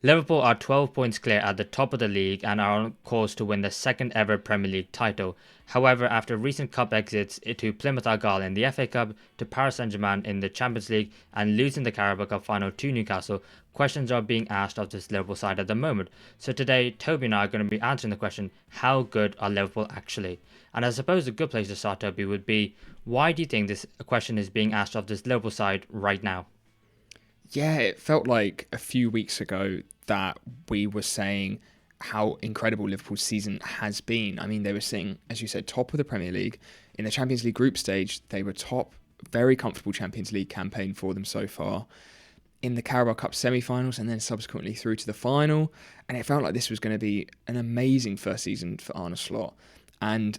Liverpool are 12 points clear at the top of the league and are on course to win the second ever Premier League title. However, after recent cup exits to Plymouth Argyle in the FA Cup, to Paris Saint-Germain in the Champions League, and losing the Carabao Cup final to Newcastle, questions are being asked of this Liverpool side at the moment. So today, Toby and I are going to be answering the question, how good are Liverpool actually? And I suppose a good place to start, Toby, would be, why do you think this question is being asked of this Liverpool side right now? Yeah, it felt like a few weeks ago that we were saying how incredible Liverpool's season has been. I mean, they were sitting, as you said, top of the Premier League. In the Champions League group stage, they were top, very comfortable Champions League campaign for them so far. In the Carabao Cup semi-finals and then subsequently through to the final. And it felt like this was going to be an amazing first season for Arne Slot. And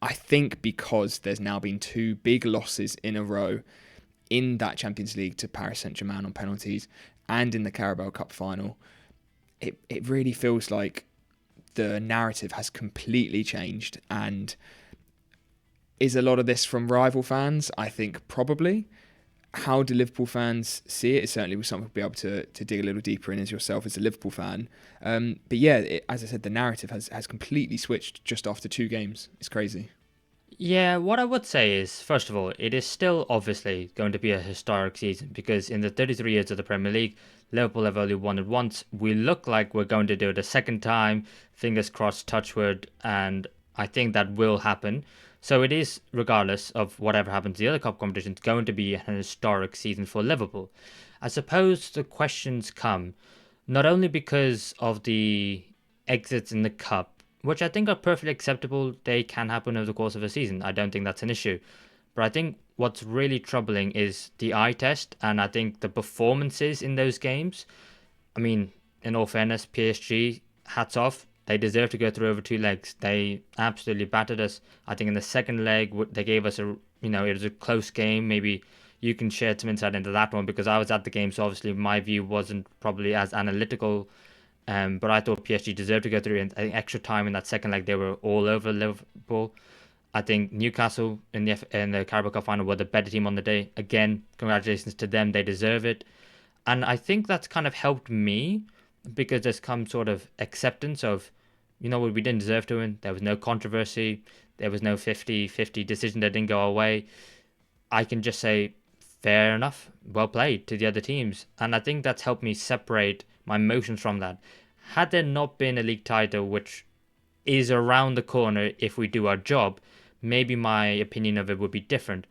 I think because there's now been two big losses in a row in that Champions League to Paris Saint-Germain on penalties and in the Carabao Cup final, it really feels like the narrative has completely changed. And is a lot of this from rival fans? I think probably. How do Liverpool fans see it? It certainly was something to be able to dig a little deeper in as yourself as a Liverpool fan. But yeah, as I said, the narrative has completely switched just after two games. It's crazy. Yeah, what I would say is, first of all, it is still obviously going to be a historic season because in the 33 years of the Premier League, Liverpool have only won it once. We look like we're going to do it a second time. Fingers crossed, touch wood, and I think that will happen. So it is, regardless of whatever happens to the other cup competitions, going to be an historic season for Liverpool. I suppose the questions come not only because of the exits in the cup, which I think are perfectly acceptable. They can happen over the course of a season. I don't think that's an issue. But I think what's really troubling is the eye test, and I think the performances in those games. I mean, in all fairness, PSG, hats off. They deserve to go through over two legs. They absolutely battered us. I think in the second leg, they gave us it was a close game. Maybe you can share some insight into that one because I was at the game, so obviously my view wasn't probably as analytical, but I thought PSG deserved to go through. And I think extra time in that second leg, they were all over Liverpool. I think Newcastle in the Carabao Cup final were the better team on the day. Again, congratulations to them. They deserve it. And I think that's kind of helped me because there's come sort of acceptance of, what, we didn't deserve to win. There was no controversy. There was no 50-50 decision that didn't go our way. I can just say, fair enough, well played to the other teams. And I think that's helped me separate my emotions from that. Had there not been a league title, which is around the corner if we do our job, maybe my opinion of it would be different.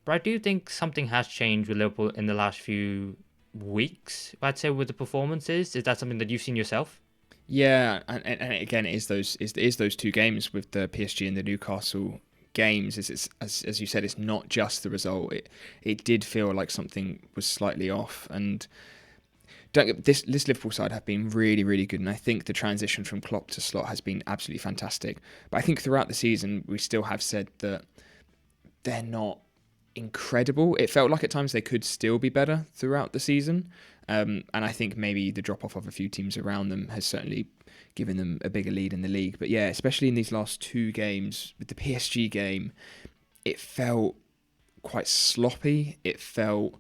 But I do think something has changed with Liverpool in the last few weeks, I'd say, with the performances. Is that something that you've seen yourself? Yeah, and again, it is those two games with the PSG and the Newcastle games. As you said, it's not just the result. It did feel like something was slightly off, and this Liverpool side have been really, really good, and I think the transition from Klopp to Slot has been absolutely fantastic. But I think throughout the season, we still have said that they're not incredible. It felt like at times they could still be better throughout the season, and I think maybe the drop off of a few teams around them has certainly given them a bigger lead in the league. But yeah, especially in these last two games, with the PSG game, it felt quite sloppy. It felt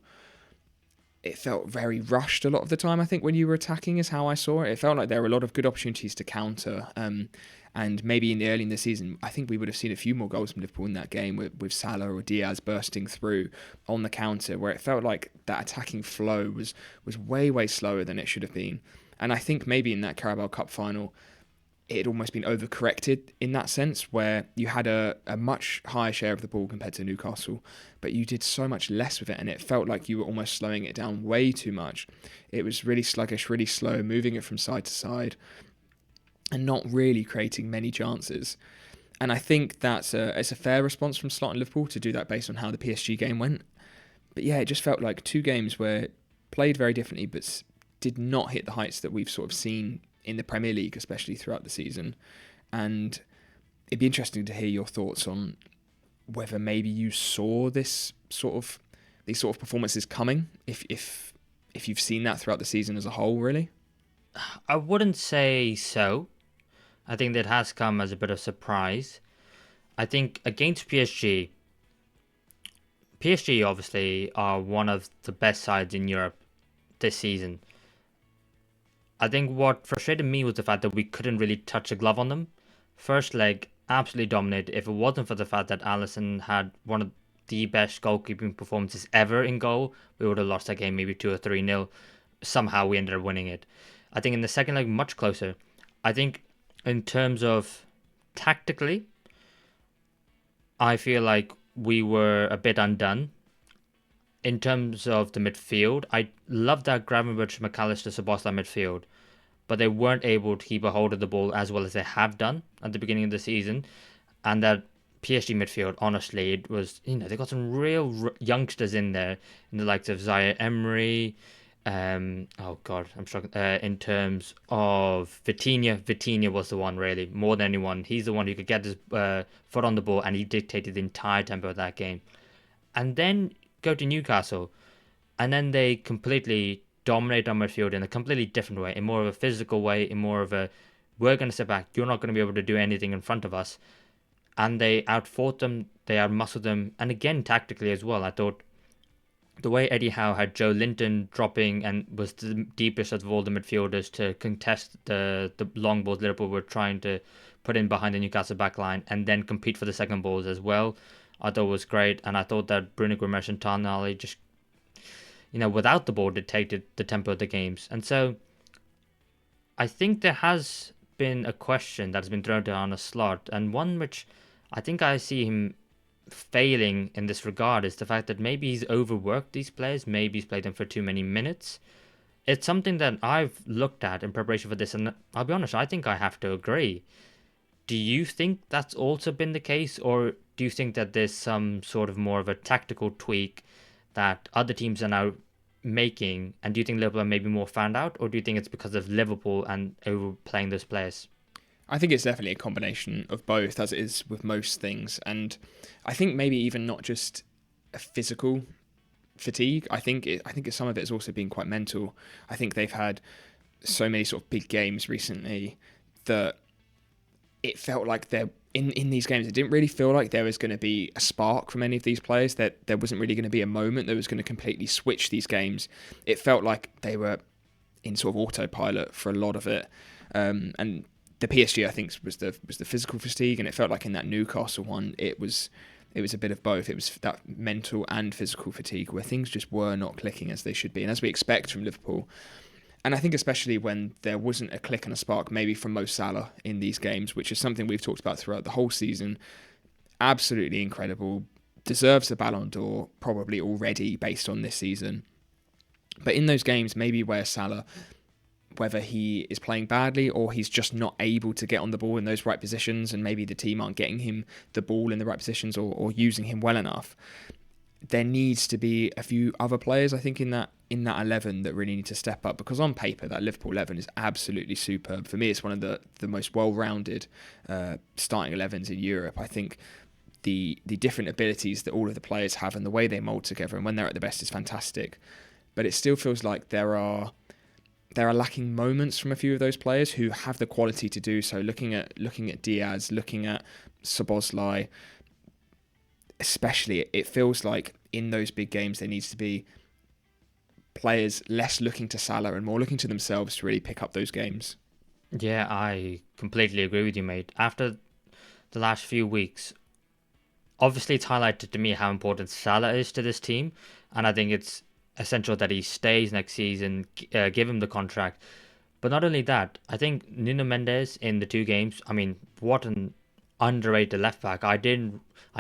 very rushed a lot of the time. I think when you were attacking is how I saw it. It felt like there were a lot of good opportunities to counter. And maybe early in the season, I think we would have seen a few more goals from Liverpool in that game with Salah or Diaz bursting through on the counter, where it felt like that attacking flow was way, way slower than it should have been. And I think maybe in that Carabao Cup final, it had almost been overcorrected in that sense, where you had a much higher share of the ball compared to Newcastle, but you did so much less with it, and it felt like you were almost slowing it down way too much. It was really sluggish, really slow, moving it from side to side, and not really creating many chances. And I think it's a fair response from Slot and Liverpool to do that based on how the PSG game went. But yeah, it just felt like two games where played very differently, but did not hit the heights that we've sort of seen in the Premier League, especially throughout the season. And it'd be interesting to hear your thoughts on whether maybe you saw these sort of performances coming, if you've seen that throughout the season as a whole, really. I wouldn't say so. I think that has come as a bit of surprise. I think against PSG obviously are one of the best sides in Europe this season. I think what frustrated me was the fact that we couldn't really touch a glove on them. First leg, absolutely dominated. If it wasn't for the fact that Allison had one of the best goalkeeping performances ever in goal, we would have lost that game maybe 2 or 3-0. Somehow we ended up winning it. I think in the second leg, much closer. I think in terms of tactically, I feel like we were a bit undone. In terms of the midfield, I love that Gravenberch, McAllister, Szoboszlai midfield, but they weren't able to keep a hold of the ball as well as they have done at the beginning of the season. And that PSG midfield, honestly, it was, they got some real youngsters in there, in the likes of Zaire Emery. Oh God, I'm struggling. In terms of Vitinha was the one really more than anyone. He's the one who could get his foot on the ball, and he dictated the entire tempo of that game. And then go to Newcastle, and then they completely dominate our midfield in a completely different way, in more of a physical way, in more of a we're going to sit back, you're not going to be able to do anything in front of us. And they outfought them, they outmuscled them, and again tactically as well. I thought the way Eddie Howe had Joe Linton dropping and was the deepest of all the midfielders to contest the long balls Liverpool were trying to put in behind the Newcastle back line and then compete for the second balls as well, I thought was great. And I thought that Bruno Guimaraes and Tonali just, without the ball, dictated the tempo of the games. And so I think there has been a question that has been thrown down a slot, and one which I think I see him failing in this regard is the fact that maybe he's overworked these players, maybe he's played them for too many minutes. It's something that I've looked at in preparation for this, and I'll be honest, I think I have to agree. Do you think that's also been the case, or do you think that there's some sort of more of a tactical tweak that other teams are now making, and do you think Liverpool are maybe more found out, or do you think it's because of Liverpool and overplaying those players? I think it's definitely a combination of both, as it is with most things. And I think maybe even not just a physical fatigue. I think some of it has also been quite mental. I think they've had so many sort of big games recently that it felt like in these games, it didn't really feel like there was going to be a spark from any of these players, that there wasn't really going to be a moment that was going to completely switch these games. It felt like they were in sort of autopilot for a lot of it. And the PSG, I think, was the physical fatigue, and it felt like in that Newcastle one, it was a bit of both. It was that mental and physical fatigue where things just were not clicking as they should be, and as we expect from Liverpool. And I think especially when there wasn't a click and a spark, maybe from Mo Salah in these games, which is something we've talked about throughout the whole season. Absolutely incredible. Deserves the Ballon d'Or probably already based on this season. But in those games, maybe where Salah, whether he is playing badly or he's just not able to get on the ball in those right positions, and maybe the team aren't getting him the ball in the right positions or using him well enough, there needs to be a few other players, I think, in that 11 that really need to step up, because on paper that Liverpool 11 is absolutely superb. For me, it's one of the most well-rounded starting 11s in Europe. I think the different abilities that all of the players have and the way they mould together and when they're at the best is fantastic. But it still feels like there are lacking moments from a few of those players who have the quality to do so. Looking at Diaz, looking at Szoboszlai, especially, it feels like in those big games there needs to be players less looking to Salah and more looking to themselves to really pick up those games. Yeah, I completely agree with you, mate. After the last few weeks, obviously it's highlighted to me how important Salah is to this team, and I think it's essential that he stays next season, give him the contract. But not only that, I think Nuno Mendes in the two games, I mean, what an underrated left back. I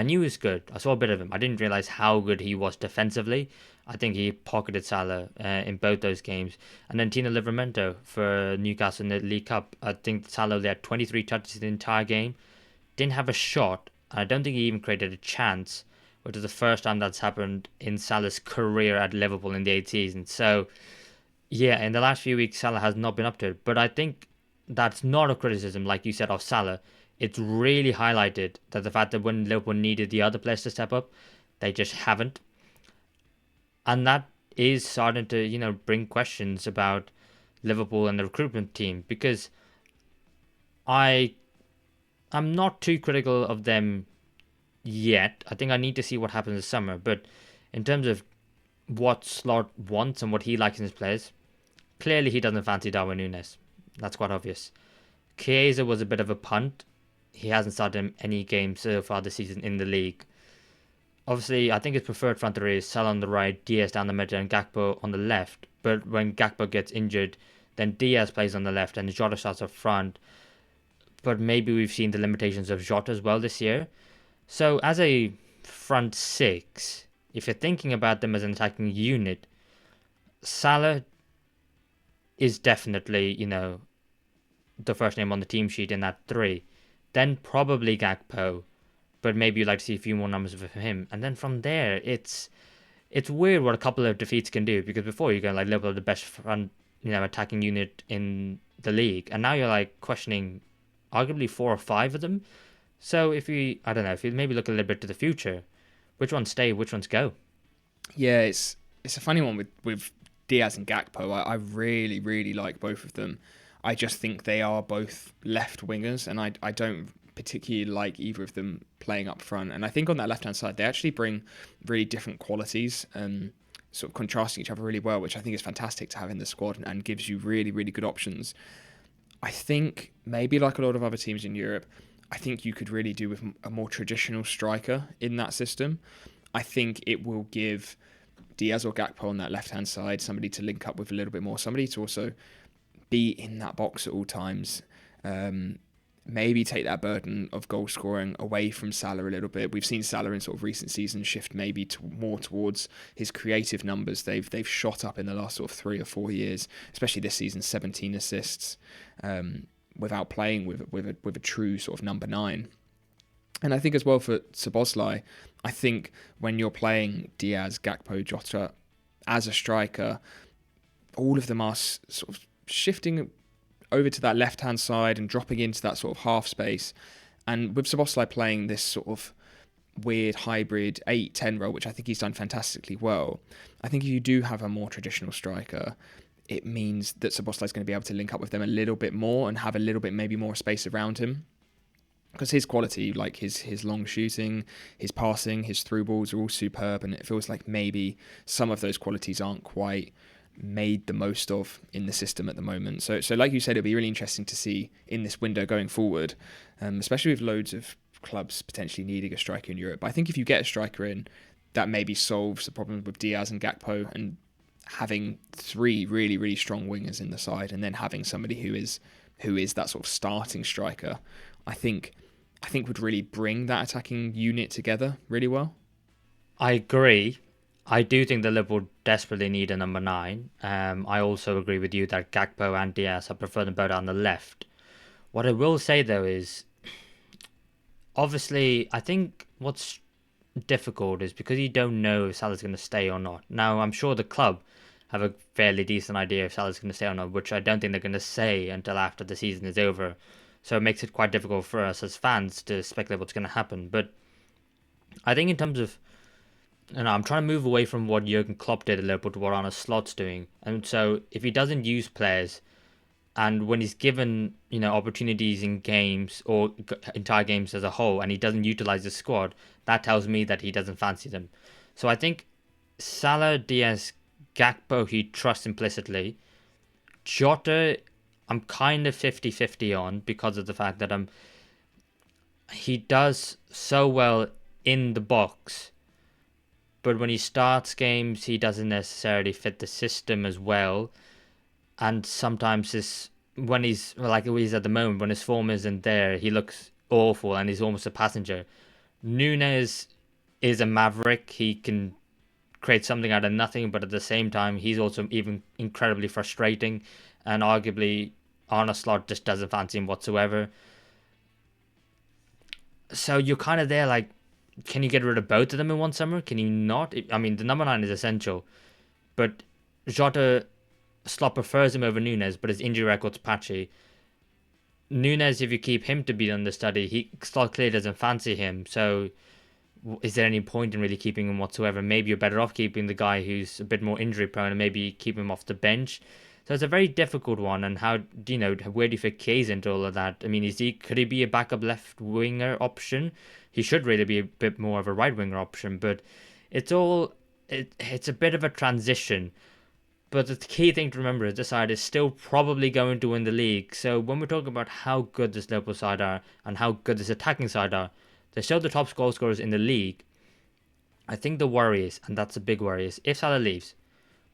knew he was good. I saw a bit of him. I didn't realize how good he was defensively. I think he pocketed Salah in both those games. And then Tino Livramento for Newcastle in the League Cup. I think Salah only had 23 touches the entire game. Didn't have a shot. I don't think he even created a chance, which is the first time that's happened in Salah's career at Liverpool in the 8th season. So, yeah, in the last few weeks, Salah has not been up to it. But I think that's not a criticism, like you said, of Salah. It's really highlighted that the fact that when Liverpool needed the other players to step up, they just haven't. And that is starting to, bring questions about Liverpool and the recruitment team, because I'm not too critical of them yet. I think I need to see what happens this summer. But in terms of what Slot wants and what he likes in his players, Clearly, he doesn't fancy Darwin Núñez. That's quite obvious. Chiesa was a bit of a punt. He hasn't started any games so far this season in the league. Obviously, I think his preferred front three is Salah on the right, Diaz down the middle, and Gakpo on the left. But when Gakpo gets injured, then Diaz plays on the left and Jota starts up front. But maybe we've seen the limitations of Jota as well this year. So as a front six, if you're thinking about them as an attacking unit, Salah is definitely, the first name on the team sheet in that three. Then probably Gakpo, but maybe you'd like to see a few more numbers for him. And then from there, it's weird what a couple of defeats can do, because before you're going like Liverpool the best front, attacking unit in the league, and now you're like questioning arguably 4 or 5 of them. So I don't know, if you maybe look a little bit to the future, which ones stay, which ones go? Yeah, it's a funny one with Diaz and Gakpo. I really, really like both of them. I just think they are both left wingers, and I don't particularly like either of them playing up front. And I think on that left-hand side, they actually bring really different qualities, sort of contrasting each other really well, which I think is fantastic to have in the squad and gives you really, really good options. I think maybe like a lot of other teams in Europe, I think you could really do with a more traditional striker in that system. I think it will give Diaz or Gakpo on that left-hand side somebody to link up with a little bit more, somebody to also be in that box at all times. Maybe take that burden of goal scoring away from Salah a little bit. We've seen Salah in sort of recent seasons shift maybe more towards his creative numbers. They've shot up in the last sort of 3 or 4 years, especially this season, 17 assists, without playing with a true sort of number 9. And I think as well for Szoboszlai, I think when you're playing Diaz, Gakpo, Jota as a striker, all of them are sort of shifting over to that left-hand side and dropping into that sort of half space. And with Szoboszlai playing this sort of weird hybrid 8-10 role, which I think he's done fantastically well, I think if you do have a more traditional striker, it means that Szoboszlai is going to be able to link up with them a little bit more and have a little bit maybe more space around him. Because his quality, like his long shooting, his passing, his through balls are all superb, and it feels like maybe some of those qualities aren't quite made the most of in the system at the moment. So like you said, it'll be really interesting to see in this window going forward, especially with loads of clubs potentially needing a striker in Europe. But I think if you get a striker in, that maybe solves the problem with Diaz and Gakpo, and having 3 really, really strong wingers in the side, and then having somebody who is that sort of starting striker, I think would really bring that attacking unit together really well. I agree. I do think that Liverpool desperately need a number 9. I also agree with you that Gakpo and Diaz, I prefer them better on the left. What I will say though is, obviously, I think what's difficult is because you don't know if Salah's going to stay or not. Now, I'm sure the club have a fairly decent idea if Salah's going to stay or not, which I don't think they're going to say until after the season is over. So it makes it quite difficult for us as fans to speculate what's going to happen. But I think in terms of, I'm trying to move away from what Jurgen Klopp did at Liverpool to what Arne Slot's doing. And so if he doesn't use players, and when he's given opportunities in games or entire games as a whole, and he doesn't utilize the squad, that tells me that he doesn't fancy them. So I think Salah, Diaz, Gakpo he trusts implicitly. Jota, I'm kind of 50-50 on, because of the fact that he does so well in the box, but when he starts games, he doesn't necessarily fit the system as well. And sometimes when he's like he's at the moment, when his form isn't there, he looks awful and he's almost a passenger. Núñez is a maverick. He can create something out of nothing, but at the same time, he's also even incredibly frustrating. And arguably, Arne Slot just doesn't fancy him whatsoever. So you're kind of there like, can you get rid of both of them in one summer? Can you not? I mean, the number 9 is essential. But Jota, Slot prefers him over Núñez, but his injury record's patchy. Núñez, if you keep him to be understudy, Slot clearly doesn't fancy him. So is there any point in really keeping him whatsoever? Maybe you're better off keeping the guy who's a bit more injury prone and maybe keep him off the bench. So it's a very difficult one. And how where do you fit Chiesa into all of that? I mean, could he be a backup left winger option? He should really be a bit more of a right winger option, but it's a bit of a transition. But the key thing to remember is this side is still probably going to win the league. So when we're talking about how good this Liverpool side are and how good this attacking side are, they're still the top goal scorers in the league. I think the worry is, and that's a big worry, is if Salah leaves.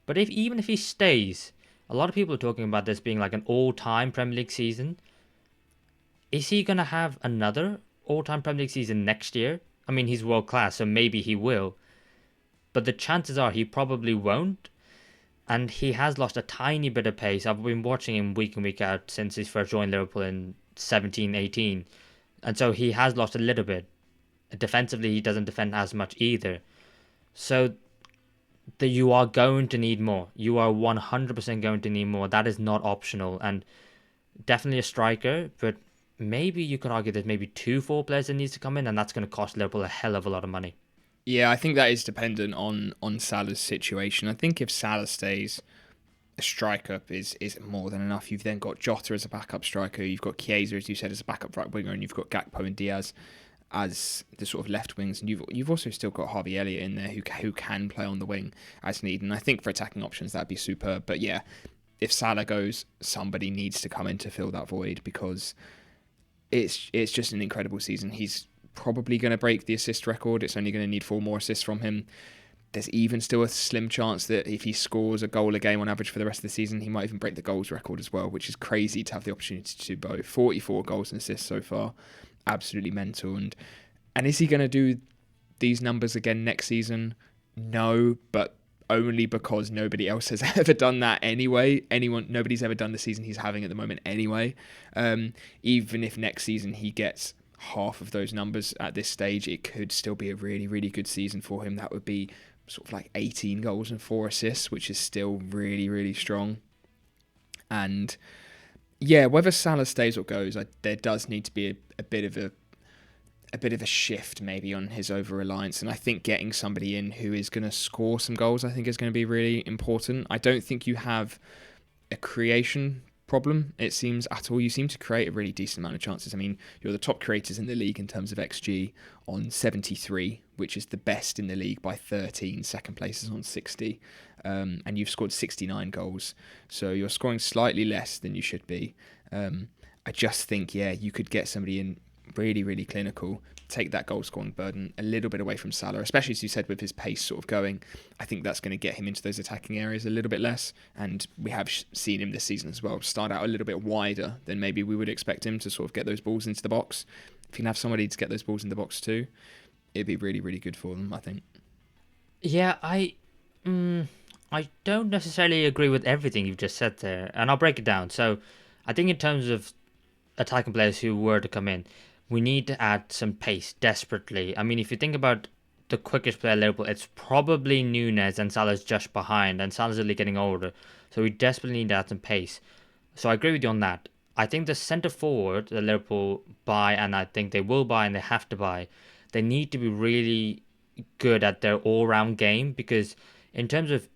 But even if he stays, a lot of people are talking about this being like an all-time Premier League season. Is he going to have another all-time Premier League season next year? I mean, he's world class, so maybe he will. But the chances are he probably won't. And he has lost a tiny bit of pace. I've been watching him week in, week out since he first joined Liverpool in 17-18. And so he has lost a little bit. Defensively, he doesn't defend as much either. So you are going to need more. You are 100% going to need more. That is not optional. And definitely a striker, but maybe you could argue there's maybe 2 4 players that needs to come in, and that's going to cost Liverpool a hell of a lot of money. Yeah, I think that is dependent on Salah's situation. I think if Salah stays, a striker is more than enough. You've then got Jota as a backup striker. You've got Chiesa, as you said, as a backup right winger, and you've got Gakpo and Diaz as the sort of left wings, and you've also still got Harvey Elliott in there who can play on the wing as needed. And I think for attacking options that'd be superb. But yeah, if Salah goes, somebody needs to come in to fill that void, because it's just an incredible season. He's probably going to break the assist record. It's only going to need 4 more assists from him. There's even still a slim chance that if he scores a goal a game on average for the rest of the season, he might even break the goals record as well, which is crazy to have the opportunity to do both. 44 goals and assists so far. Absolutely mental. And is he going to do these numbers again next season? No, but only because nobody else has ever done that anyway. Nobody's ever done the season he's having at the moment anyway. Even if next season he gets half of those numbers at this stage, it could still be a really, really good season for him. That would be sort of like 18 goals and 4 assists, which is still really, really strong. And yeah, whether Salah stays or goes, there does need to be a bit of a shift maybe on his over-reliance. And I think getting somebody in who is going to score some goals, I think is going to be really important. I don't think you have a creation problem, it seems, at all. You seem to create a really decent amount of chances. I mean, you're the top creators in the league in terms of XG on 73, which is the best in the league by 13. Second place is on 60. And you've scored 69 goals. So you're scoring slightly less than you should be. I just think, yeah, you could get somebody in really, really clinical, take that goal scoring burden a little bit away from Salah, especially as you said with his pace sort of going. I think that's going to get him into those attacking areas a little bit less, and we have seen him this season as well start out a little bit wider than maybe we would expect him to sort of get those balls into the box. If you can have somebody to get those balls in the box too, it'd be really, really good for them, I think. Yeah, I don't necessarily agree with everything you've just said there, and I'll break it down. So I think in terms of attacking players who were to come in, we need to add some pace desperately. I mean, if you think about the quickest player at Liverpool, it's probably Nunez, and Salah's just behind, and Salah's only getting older. So we desperately need to add some pace. So I agree with you on that. I think the centre forward that Liverpool buy, and I think they will buy and they have to buy, they need to be really good at their all-round game, because in terms of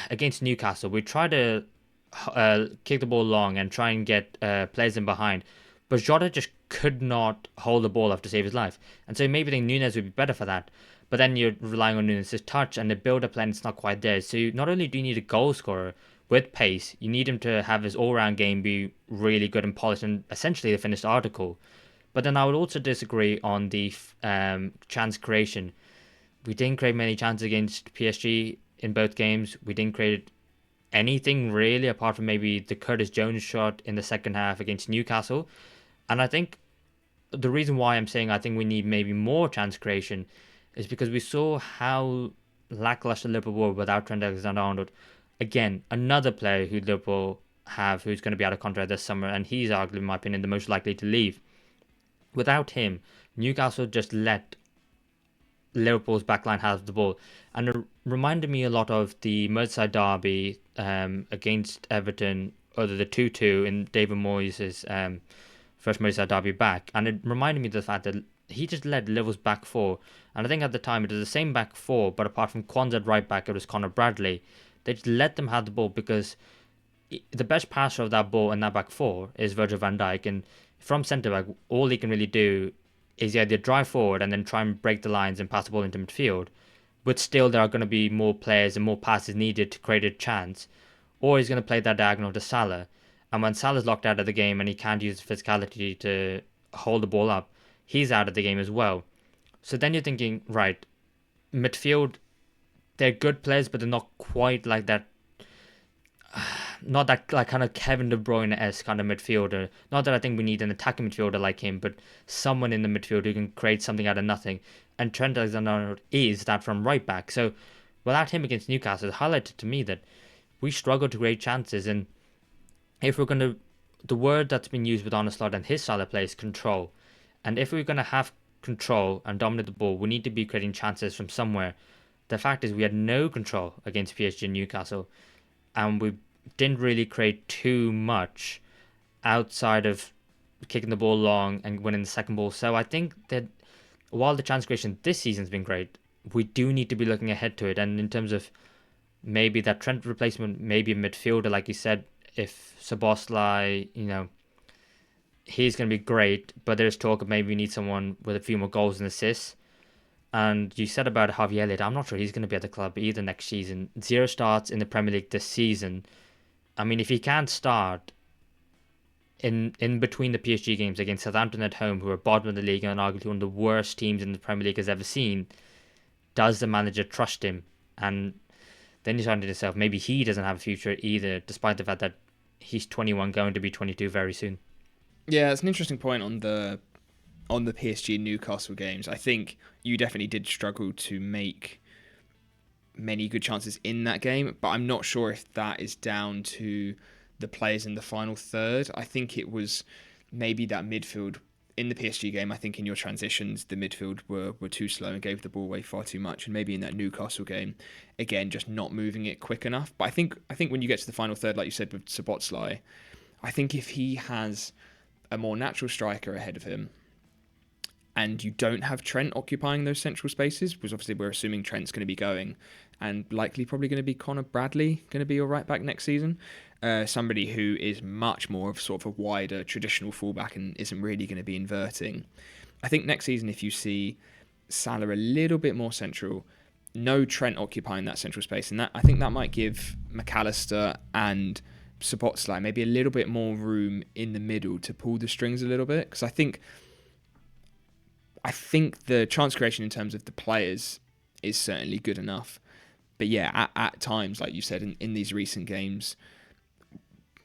against Newcastle, we try to kick the ball long and try and get players in behind, but Jota just could not hold the ball up to save his life. And so maybe think Nunez would be better for that. But then you're relying on Nunez's touch, and the build-up plan is not quite there. So not only do you need a goal scorer with pace, you need him to have his all-round game be really good and polished and essentially the finished article. But then I would also disagree on the chance creation. We didn't create many chances against PSG in both games. We didn't create anything really, apart from maybe the Curtis Jones shot in the second half against Newcastle. And I think the reason why I'm saying I think we need maybe more chance creation is because we saw how lackluster Liverpool were without Trent Alexander-Arnold. Again, another player who Liverpool have who's going to be out of contract this summer, and he's arguably, in my opinion, the most likely to leave. Without him, Newcastle just let Liverpool's backline have the ball, and it reminded me a lot of the Merseyside derby against Everton, or the 2-2 in David Moyes' first Merseyside derby back, and it reminded me of the fact that he just led Liverpool's back four, and I think at the time it was the same back four, but apart from Kwanzaa at right back, it was Conor Bradley. They just let them have the ball because the best passer of that ball in that back four is Virgil van Dijk, and from centre back, all he can really do is either drive forward and then try and break the lines and pass the ball into midfield, but still there are going to be more players and more passes needed to create a chance, or he's going to play that diagonal to Salah. And when Salah's locked out of the game and he can't use his physicality to hold the ball up, he's out of the game as well. So then you're thinking, right, midfield, they're good players, but they're not quite like that. Not that like kind of Kevin De Bruyne-esque kind of midfielder. Not that I think we need an attacking midfielder like him, but someone in the midfield who can create something out of nothing. And Trent Alexander-Arnold is that from right back. So without him against Newcastle, it highlighted to me that we struggle to create chances. And if we're going to, the word that's been used with Arne Slot and his style of play is control. And if we're going to have control and dominate the ball, we need to be creating chances from somewhere. The fact is we had no control against PSG and Newcastle, and we didn't really create too much outside of kicking the ball long and winning the second ball. So I think that while the chance creation this season's been great, we do need to be looking ahead to it. And in terms of maybe that Trent replacement, maybe a midfielder, like you said, if Szoboszlai, he's going to be great, but there's talk of maybe we need someone with a few more goals and assists. And you said about Harvey Elliott, I'm not sure he's going to be at the club either next season. 0 starts in the Premier League this season. I mean, if he can't start in between the PSG games against Southampton at home, who are bottom of the league and arguably one of the worst teams in the Premier League has ever seen, does the manager trust him? And then you're starting to yourself, maybe he doesn't have a future either, despite the fact that he's 21, going to be 22 very soon. Yeah, it's an interesting point on the PSG and Newcastle games. I think you definitely did struggle to make many good chances in that game, but I'm not sure if that is down to the players in the final third. I think it was maybe that midfield in the PSG game. I think in your transitions, the midfield were too slow and gave the ball away far too much. And maybe in that Newcastle game, again, just not moving it quick enough. But I think when you get to the final third, like you said with Szoboszlai, I think if he has a more natural striker ahead of him, and you don't have Trent occupying those central spaces, because obviously we're assuming Trent's going to be going, and likely probably going to be Connor Bradley going to be your right back next season. Somebody who is much more of sort of a wider traditional fullback and isn't really going to be inverting. I think next season, if you see Salah a little bit more central, no Trent occupying that central space, and that I think that might give McAllister and Szoboszlai maybe a little bit more room in the middle to pull the strings a little bit, because I think the chance creation in terms of the players is certainly good enough. But yeah, at times, like you said, in these recent games,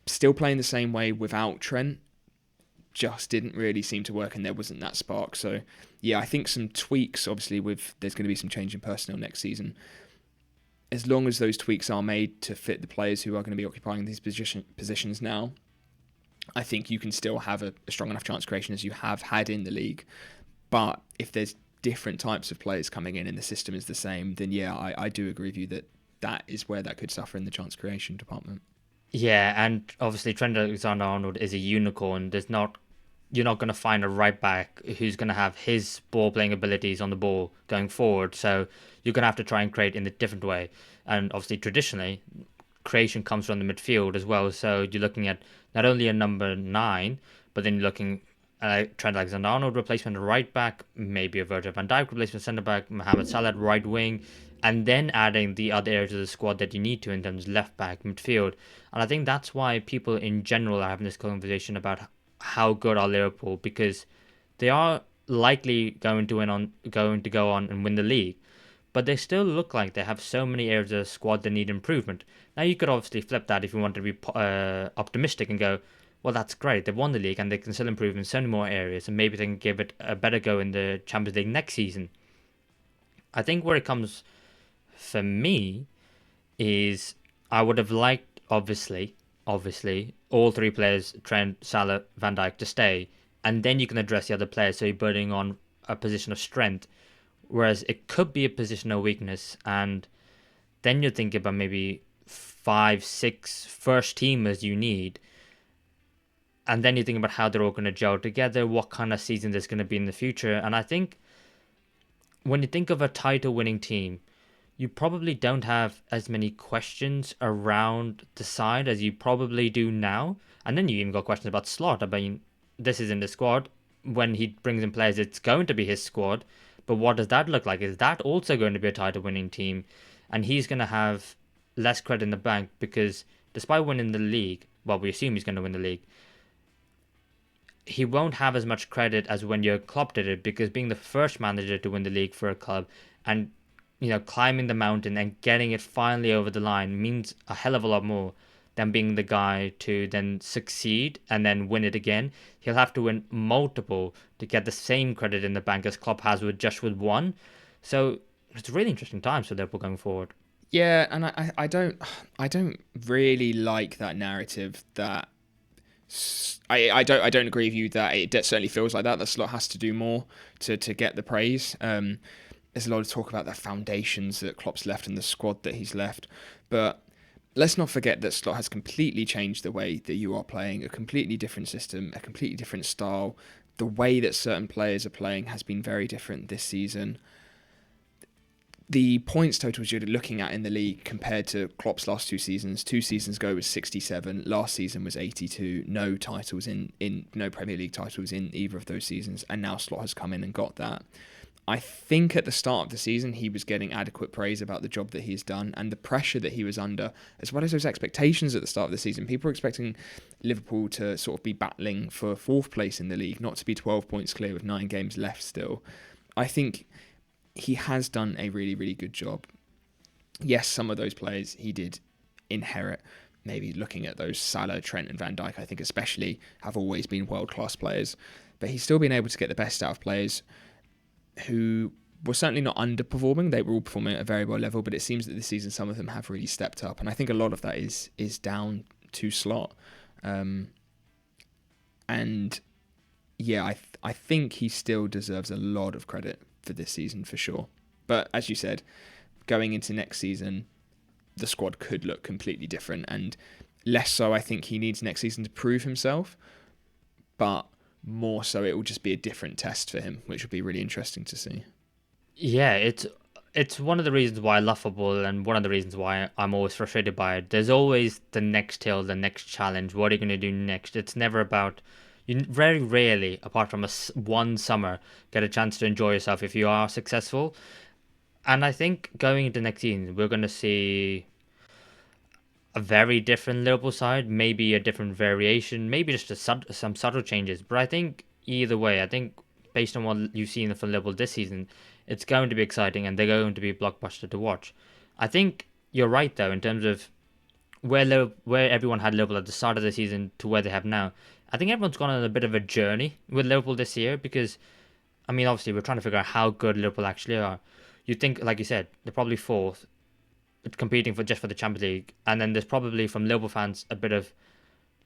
still playing the same way without Trent just didn't really seem to work, and there wasn't that spark. So yeah, I think some tweaks, obviously there's going to be some change in personnel next season. As long as those tweaks are made to fit the players who are going to be occupying these positions now, I think you can still have a strong enough chance creation as you have had in the league. But if there's different types of players coming in and the system is the same, then yeah, I do agree with you that is where that could suffer in the chance creation department. Yeah, and obviously Trent Alexander-Arnold is a unicorn. You're not going to find a right back who's going to have his ball playing abilities on the ball going forward. So you're going to have to try and create in a different way. And obviously, traditionally, creation comes from the midfield as well. So you're looking at not only a number 9, but then you're looking Trent Alexander-Arnold replacement at right back, maybe a Virgil van Dijk replacement centre back, Mohamed Salah at right wing, and then adding the other areas of the squad that you need to in terms of left back, midfield. And I think that's why people in general are having this conversation about how good are Liverpool, because they are likely going to go on and win the league, but they still look like they have so many areas of the squad that need improvement. Now you could obviously flip that if you want to be optimistic and go, well, that's great. They've won the league and they can still improve in so many more areas, and maybe they can give it a better go in the Champions League next season. I think where it comes for me is I would have liked, obviously, all 3 players, Trent, Salah, Van Dijk, to stay, and then you can address the other players, so you're building on a position of strength, whereas it could be a position of weakness, and then you're thinking about maybe 5, 6 first teamers you need. And then you think about how they're all going to gel together, what kind of season there's going to be in the future. And I think when you think of a title-winning team, you probably don't have as many questions around the side as you probably do now. And then you even got questions about Slot. I mean, this is in the squad. When he brings in players, it's going to be his squad. But what does that look like? Is that also going to be a title winning team? And he's going to have less credit in the bank because despite winning the league, well, we assume he's going to win the league, he won't have as much credit as when Jurgen Klopp did it, because being the first manager to win the league for a club and climbing the mountain and getting it finally over the line means a hell of a lot more than being the guy to then succeed and then win it again. He'll have to win multiple to get the same credit in the bank as Klopp has with one. So it's really interesting times for Liverpool going forward. Yeah, and I don't really like that narrative that I don't agree with you that it certainly feels like that Slot has to do more to get the praise. There's a lot of talk about the foundations that Klopp's left and the squad that he's left, but let's not forget that Slot has completely changed the way that you are playing, a completely different system, a completely different style. The way that certain players are playing has been very different this season. The points totals you're looking at in the league compared to Klopp's last 2 seasons ago was 67, last season was 82, no Premier League titles in either of those seasons, and now Slot has come in and got that. I think at the start of the season he was getting adequate praise about the job that he's done and the pressure that he was under, as well as those expectations at the start of the season. People were expecting Liverpool to sort of be battling for fourth place in the league, not to be 12 points clear with 9 games left still. I think he has done a really, really good job. Yes, some of those players he did inherit. Maybe looking at those Salah, Trent and Van Dijk, I think especially, have always been world-class players. But he's still been able to get the best out of players who were certainly not underperforming. They were all performing at a very well level, but it seems that this season some of them have really stepped up. And I think a lot of that is down to Slot. And yeah, I think he still deserves a lot of credit for this season for sure. But as you said, going into next season, the squad could look completely different, and less so I think he needs next season to prove himself, but more so it will just be a different test for him, which will be really interesting to see. Yeah, it's one of the reasons why I love football and one of the reasons why I'm always frustrated by it. There's always the next hill, the next challenge. What are you going to do next? It's never about... You very rarely, apart from one summer, get a chance to enjoy yourself if you are successful. And I think going into next season, we're going to see a very different Liverpool side, maybe a different variation, maybe just some subtle changes. But I think either way, I think based on what you've seen from Liverpool this season, it's going to be exciting and they're going to be a blockbuster to watch. I think you're right, though, in terms of where everyone had Liverpool at the start of the season to where they have now. I think everyone's gone on a bit of a journey with Liverpool this year because, I mean, obviously we're trying to figure out how good Liverpool actually are. You think, like you said, they're probably fourth, competing for the Champions League, and then there's probably from Liverpool fans a bit of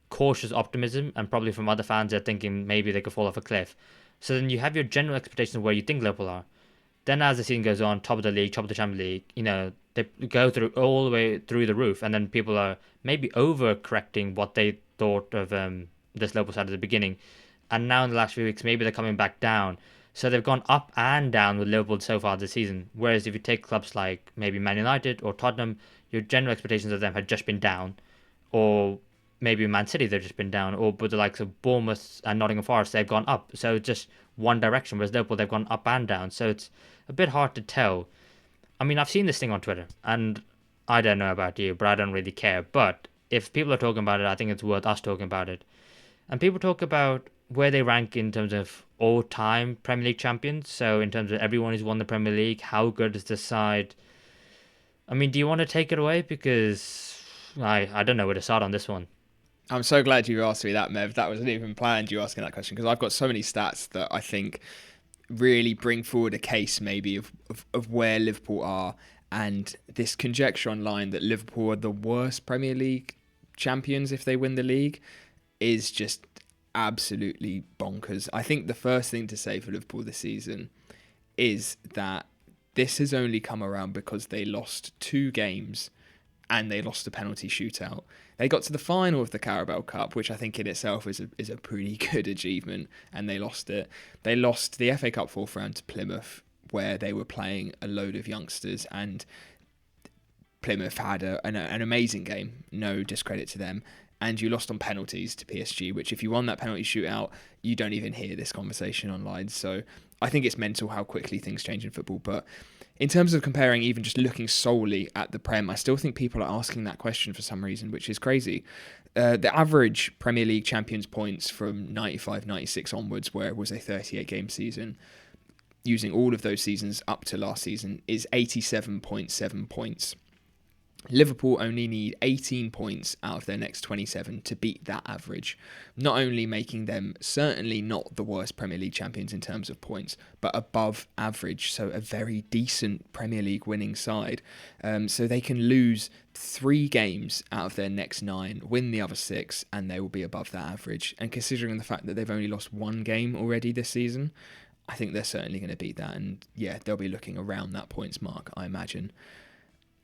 cautious optimism, and probably from other fans they're thinking maybe they could fall off a cliff. So then you have your general expectations of where you think Liverpool are. Then as the season goes on, top of the league, top of the Champions League, they go through all the way through the roof, and then people are maybe overcorrecting what they thought of this Liverpool side at the beginning. And now in the last few weeks, maybe they're coming back down. So they've gone up and down with Liverpool so far this season. Whereas if you take clubs like maybe Man United or Tottenham, your general expectations of them had just been down. Or maybe Man City, they've just been down. Or with the likes of Bournemouth and Nottingham Forest, they've gone up. So it's just one direction. Whereas Liverpool, they've gone up and down. So it's a bit hard to tell. I mean, I've seen this thing on Twitter. And I don't know about you, but I don't really care. But if people are talking about it, I think it's worth us talking about it. And people talk about where they rank in terms of all-time Premier League champions. So in terms of everyone who's won the Premier League, how good is the side? I mean, do you want to take it away? Because I don't know where to start on this one. I'm so glad you asked me that, Mev. That wasn't even planned, you asking that question, because I've got so many stats that I think really bring forward a case maybe of where Liverpool are, and this conjecture online that Liverpool are the worst Premier League champions if they win the league is just absolutely bonkers. I think the first thing to say for Liverpool this season is that this has only come around because they lost 2 games and they lost a penalty shootout. They got to the final of the Carabao Cup, which I think in itself is a pretty good achievement, and they lost it. They lost the FA Cup fourth round to Plymouth, where they were playing a load of youngsters, and Plymouth had an amazing game, no discredit to them. and you lost on penalties to PSG, which if you won that penalty shootout, you don't even hear this conversation online. So I think it's mental how quickly things change in football. But in terms of comparing, even just looking solely at the Prem, I still think people are asking that question for some reason, which is crazy. The average Premier League champions points from 95-96 onwards, where it was a 38-game season, using all of those seasons up to last season, is 87.7 points. Liverpool only need 18 points out of their next 27 to beat that average, not only making them certainly not the worst Premier League champions in terms of points, but above average, so a very decent Premier League winning side. So they can lose 3 games out of their next 9, win the other 6, and they will be above that average. And considering the fact that they've only lost 1 game already this season, I think they're certainly going to beat that, and yeah, they'll be looking around that points mark, I imagine.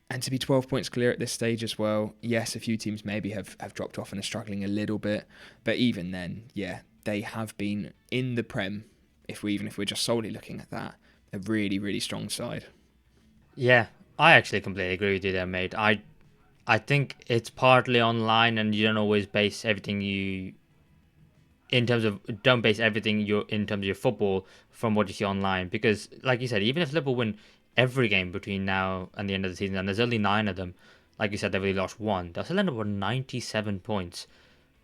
And to be 12 points clear at this stage as well, yes, a few teams maybe have dropped off and are struggling a little bit, but even then, yeah, they have been in the Prem, even if we're just solely looking at that, a really, really strong side. Yeah, I actually completely agree with you there, mate. I think it's partly online, and you don't always base everything don't base everything in terms of your football from what you see online, because like you said, even if Liverpool win every game between now and the end of the season, and there's only 9 of them, like you said, they've only lost 1, they'll still end up with 97 points,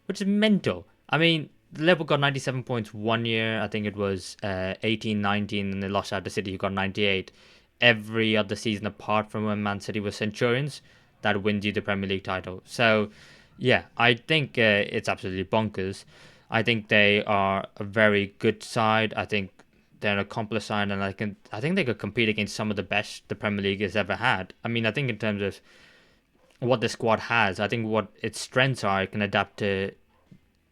which is mental. I mean, Liverpool got 97 points one year, I think it was 18-19, and they lost out to City, who got 98. Every other season apart from when Man City was Centurions, that wins you the Premier League title. So yeah, I think it's absolutely bonkers. I think they are a very good side. I think they're an accomplished side, and I think they could compete against some of the best the Premier League has ever had. I mean, I think in terms of what the squad has, I think what its strengths are, it can adapt to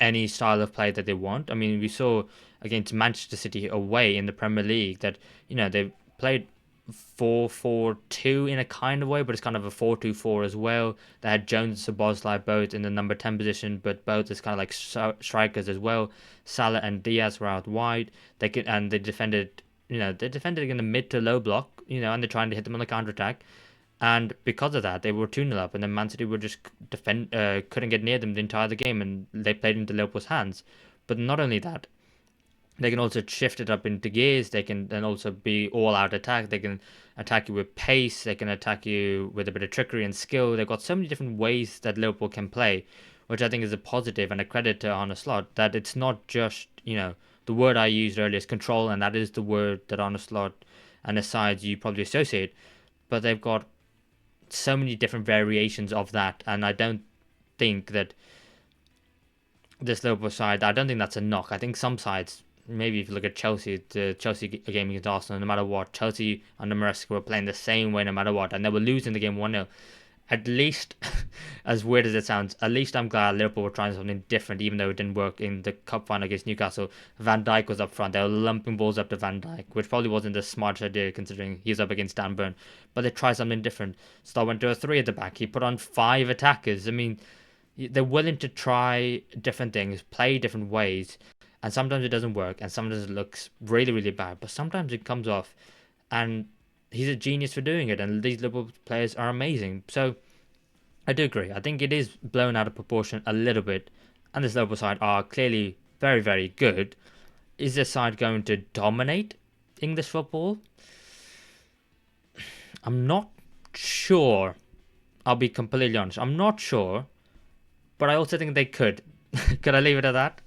any style of play that they want. I mean, we saw against Manchester City away in the Premier League that, they played 4-4-2 in a kind of way, but it's kind of a 4-2-4 as well. They had Jones and Szoboszlai both in the number 10 position, but both as kind of like strikers as well. Salah and Diaz were out wide. They defended, they defended in the mid to low block, and they're trying to hit them on the counter attack. And because of that, they were 2-0 up, and then Man City were just couldn't get near them the entire game, and they played into Liverpool's hands. But not only that, they can also shift it up into gears. They can then also be all-out attack. They can attack you with pace. They can attack you with a bit of trickery and skill. They've got so many different ways that Liverpool can play, which I think is a positive and a credit to Arne Slot, that it's not just, the word I used earlier is control, and that is the word that Arne Slot and his sides you probably associate. But they've got so many different variations of that, and I don't think that this Liverpool side, I don't think that's a knock. I think some sides, maybe if you look at Chelsea, the Chelsea game against Arsenal, no matter what, Chelsea under Maresca were playing the same way no matter what, and they were losing the game 1-0. At least, as weird as it sounds, at least I'm glad Liverpool were trying something different, even though it didn't work in the cup final against Newcastle. Van Dijk was up front. They were lumping balls up to Van Dijk, which probably wasn't the smartest idea considering he was up against Dan Burn. But they tried something different. Star went to a 3 at the back. He put on 5 attackers. I mean, they're willing to try different things, play different ways, and sometimes it doesn't work, and sometimes it looks really, really bad, but sometimes it comes off, and he's a genius for doing it, and these Liverpool players are amazing. So I do agree. I think it is blown out of proportion a little bit, and this Liverpool side are clearly very, very good. Is this side going to dominate English football? I'm not sure. I'll be completely honest. I'm not sure, but I also think they could. Could I leave it at that?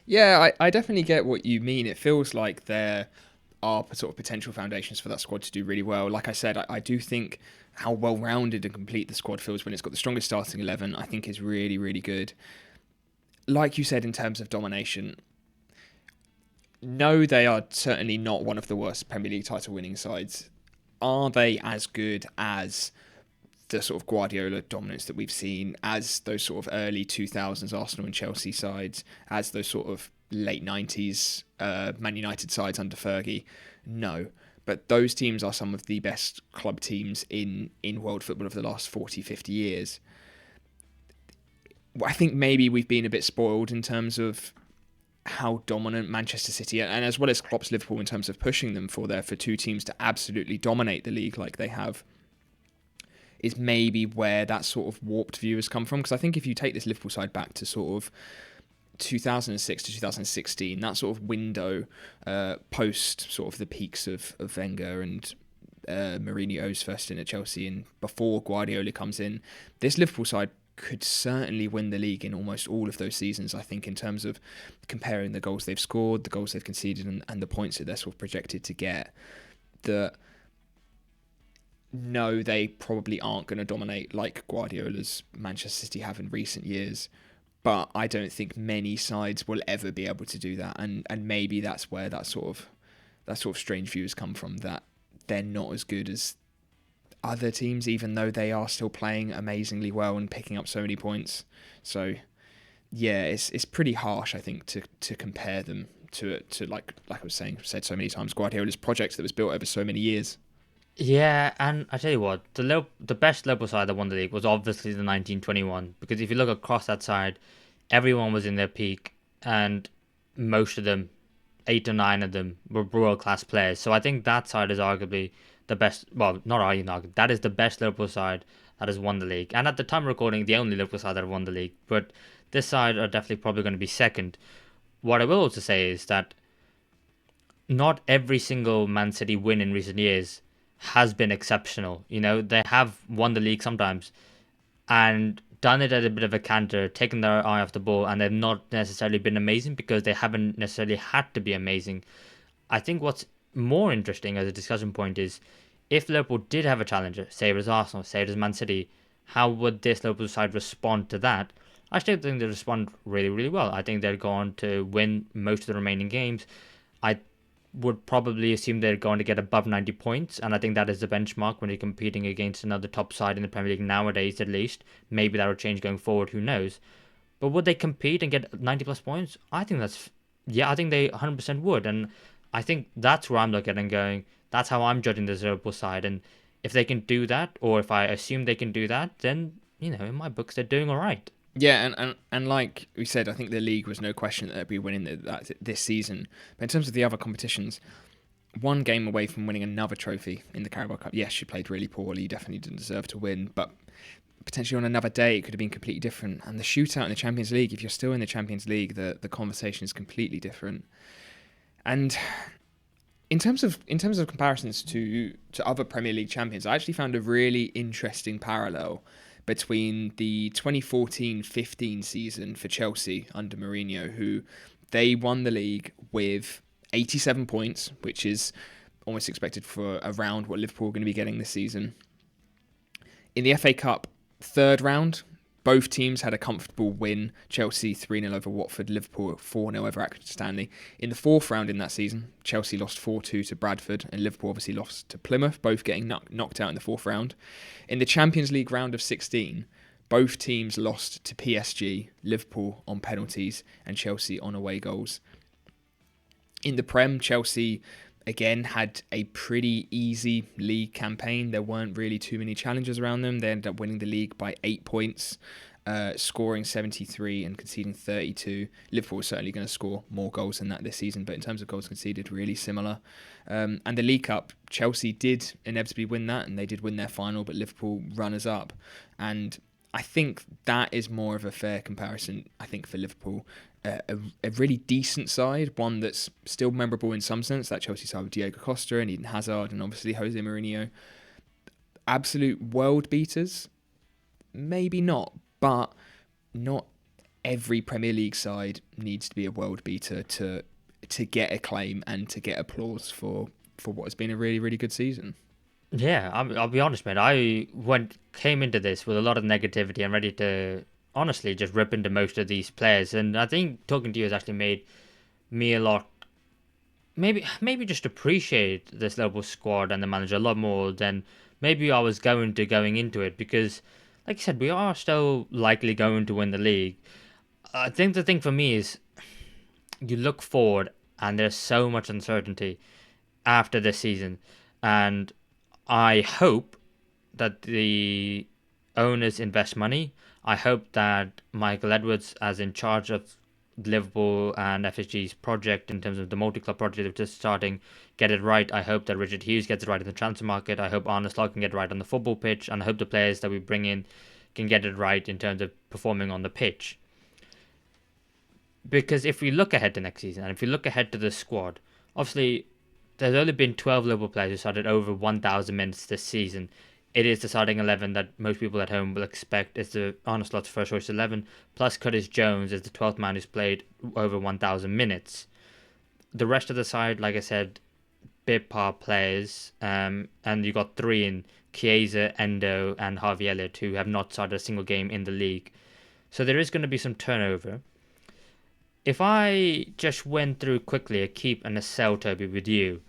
Yeah, I definitely get what you mean. It feels like there are sort of potential foundations for that squad to do really well. Like I said, I do think how well-rounded and complete the squad feels when it's got the strongest starting 11, I think is really, really good. Like you said, in terms of domination, no, they are certainly not one of the worst Premier League title-winning sides. Are they as good as the sort of Guardiola dominance that we've seen, as those sort of early 2000s Arsenal and Chelsea sides, as those sort of late 90s Man United sides under Fergie? No. But those teams are some of the best club teams in world football of the last 40, 50 years. I think maybe we've been a bit spoiled in terms of how dominant Manchester City, and as well as Klopp's Liverpool, in terms of pushing them for two teams to absolutely dominate the league like they have. is maybe where that sort of warped view has come from. Because I think if you take this Liverpool side back to sort of 2006 to 2016, that sort of window post sort of the peaks of Wenger and Mourinho's first stint at Chelsea and before Guardiola comes in, this Liverpool side could certainly win the league in almost all of those seasons, I think, in terms of comparing the goals they've scored, the goals they've conceded, and the points that they're sort of projected to get. That no, they probably aren't going to dominate like Guardiola's Manchester City have in recent years, but I don't think many sides will ever be able to do that, and maybe that's where that sort of strange view has come from, that they're not as good as other teams, even though they are still playing amazingly well and picking up so many points. So yeah, it's pretty harsh, I think, to compare them to like I was saying, said so many times, Guardiola's project that was built over so many years. Yeah, and I tell you what, the best Liverpool side that won the league was obviously the 1921, because if you look across that side, everyone was in their peak, and most of them, 8 or 9 of them, were world class players. So I think that side is arguably the best. Well, not arguably, that is the best Liverpool side that has won the league, and at the time of recording, the only Liverpool side that won the league. But this side are definitely probably going to be second. What I will also say is that not every single Man City win in recent years has been exceptional. You know, they have won the league sometimes and done it at a bit of a canter, taken their eye off the ball, and they've not necessarily been amazing because they haven't necessarily had to be amazing. I think what's more interesting as a discussion point is if Liverpool did have a challenger, say it was Arsenal, say it was Man City, how would this Liverpool side respond to that? I still think they respond really, really well. I think they're going to win most of the remaining games. I would probably assume they're going to get above 90 points, and I think that is the benchmark when you're competing against another top side in the Premier League nowadays, at least. Maybe that'll change going forward, who knows. But would they compete and get 90 plus points? I think I think they 100% would, and I think that's where I'm looking and going, that's how I'm judging the Liverpool side, and if they can do that, or if I assume they can do that, then, in my books, they're doing all right. Yeah, and like we said, I think the league was no question that they'd be winning that this season. But in terms of the other competitions, one game away from winning another trophy in the Carabao Cup. Yes, you played really poorly, you definitely didn't deserve to win, but potentially on another day it could have been completely different. And the shootout in the Champions League, if you're still in the Champions League, the conversation is completely different. And in terms of comparisons to other Premier League champions, I actually found a really interesting parallel between the 2014-15 season for Chelsea under Mourinho, who they won the league with 87 points, which is almost expected for around what Liverpool are going to be getting this season. In the FA Cup third round, both teams had a comfortable win. Chelsea 3-0 over Watford, Liverpool 4-0 over Accrington Stanley. In the fourth round in that season, Chelsea lost 4-2 to Bradford, and Liverpool obviously lost to Plymouth, both getting knocked out in the fourth round. In the Champions League round of 16, both teams lost to PSG, Liverpool on penalties and Chelsea on away goals. In the Prem, Chelsea again had a pretty easy league campaign. There weren't really too many challenges around them. They ended up winning the league by 8 points, scoring 73 and conceding 32. Liverpool was certainly going to score more goals than that this season, but in terms of goals conceded, really similar. And the League Cup, Chelsea did inevitably win that, and they did win their final, but Liverpool runners up. And I think that is more of a fair comparison, I think, for Liverpool. A really decent side, one that's still memorable in some sense, that Chelsea side with Diego Costa and Eden Hazard and obviously Jose Mourinho. Absolute world beaters? Maybe not, but not every Premier League side needs to be a world beater to get acclaim and to get applause for what has been a really, really good season. Yeah, I'll be honest, man. I came into this with a lot of negativity and ready to honestly just rip into most of these players, and I think talking to you has actually made me a lot, maybe just appreciate this Liverpool squad and the manager a lot more than maybe I was going into it, because like you said, we are still likely going to win the league. I think the thing for me is you look forward and there's so much uncertainty after this season, and I hope that the owners invest money. I hope that Michael Edwards, as in charge of Liverpool and FSG's project in terms of the multi-club project of just starting, get it right. I hope that Richard Hughes gets it right in the transfer market. I hope Arne Slot can get it right on the football pitch, and I hope the players that we bring in can get it right in terms of performing on the pitch. Because if we look ahead to next season, and if we look ahead to the squad, obviously there's only been 12 Liverpool players who started over 1,000 minutes this season. It is the starting 11 that most people at home will expect is the Arne Slot's first choice 11, plus Curtis Jones is the 12th man who's played over 1,000 minutes. The rest of the side, like I said, bit par players, and you got three in Chiesa, Endo, and Harvey Elliott who have not started a single game in the league. So there is going to be some turnover. If I just went through quickly a keep and a sell, Toby, with you,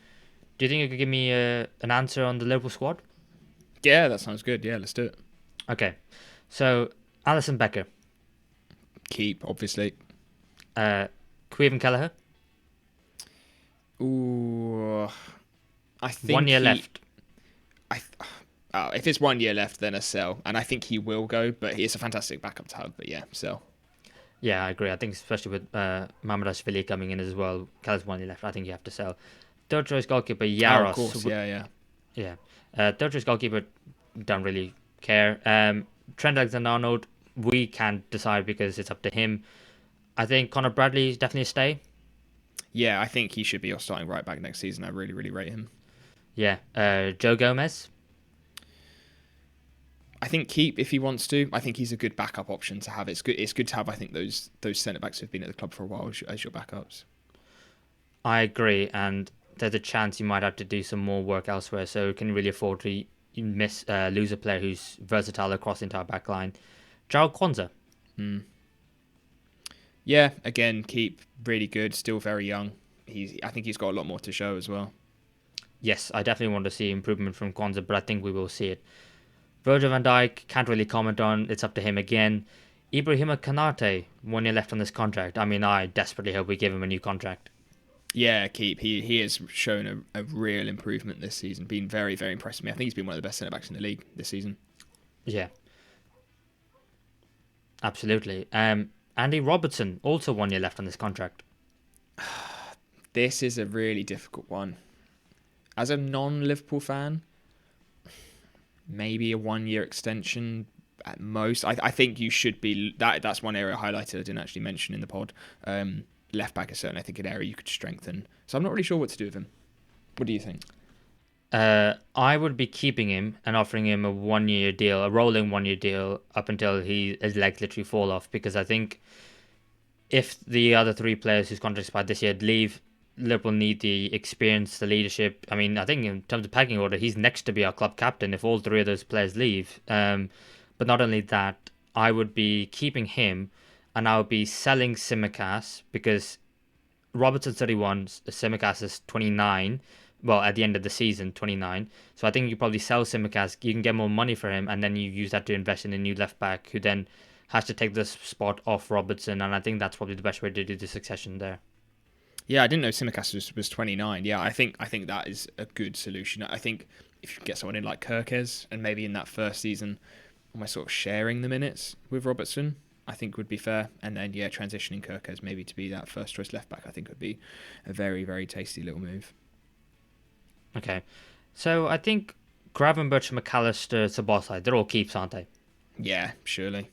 do you think you could give me an answer on the Liverpool squad? Yeah, that sounds good. Yeah, let's do it. Okay. So, Alisson Becker. Keep, obviously. Caoimhin Kelleher. Ooh, I think 1 year left. If it's 1 year left, then a sell. And I think he will go, but he is a fantastic backup to have. But yeah, sell. Yeah, I agree. I think especially with Mamardashvili coming in as well, Kelleher's 1 year left. I think you have to sell. Third choice goalkeeper, Yaros. Oh, of course, yeah. Yeah. Third choice goalkeeper, don't really care. Trent Alexander-Arnold, we can't decide because it's up to him. I think Conor Bradley is definitely a stay. Yeah, I think he should be your starting right back next season. I really, really rate him. Yeah. Joe Gomez. I think keep if he wants to. I think he's a good backup option to have. It's good. It's good to have. I think those centre backs who've been at the club for a while as your backups. I agree, and there's a chance you might have to do some more work elsewhere. So you can really afford to lose a player who's versatile across the entire back line. Gerald Kwanzaa. Yeah, again, keep really good. Still very young. I think he's got a lot more to show as well. Yes, I definitely want to see improvement from Kwanzaa, but I think we will see it. Virgil van Dijk, can't really comment on. It's up to him again. Ibrahima Konate, 1 year left on this contract. I mean, I desperately hope we give him a new contract. Yeah, keep. He has shown a real improvement this season. Been very, very impressed with me. I think he's been one of the best centre backs in the league this season. Yeah. Absolutely. Andy Robertson, also 1 year left on this contract. This is a really difficult one. As a non-Liverpool fan, maybe a 1 year extension at most. I think you should be. That's one area I highlighted I didn't actually mention in the pod. Left back is certainly, I think, an area you could strengthen. So I'm not really sure what to do with him. What do you think? I would be keeping him and offering him a 1 year deal, a rolling 1 year deal up until his legs literally fall off. Because I think if the other three players whose contracts expired this year leave, Liverpool need the experience, the leadership. I mean, I think in terms of pecking order, he's next to be our club captain if all three of those players leave. But not only that, I would be keeping him and I would be selling Tsimikas because Robertson's 31, Tsimikas is 29. Well, at the end of the season, 29. So I think you probably sell Tsimikas, you can get more money for him, and then you use that to invest in a new left back who then has to take this spot off Robertson, and I think that's probably the best way to do the succession there. Yeah, I didn't know Tsimikas was 29. Yeah, I think that is a good solution. I think if you can get someone in like Kirkes and maybe in that first season, almost sort of sharing the minutes with Robertson, I think would be fair. And then, yeah, transitioning Kirkes maybe to be that first choice left back, I think would be a very, very tasty little move. Okay. So I think Gravenberch, McAllister, Szoboszlai, they're all keeps, aren't they? Yeah, surely.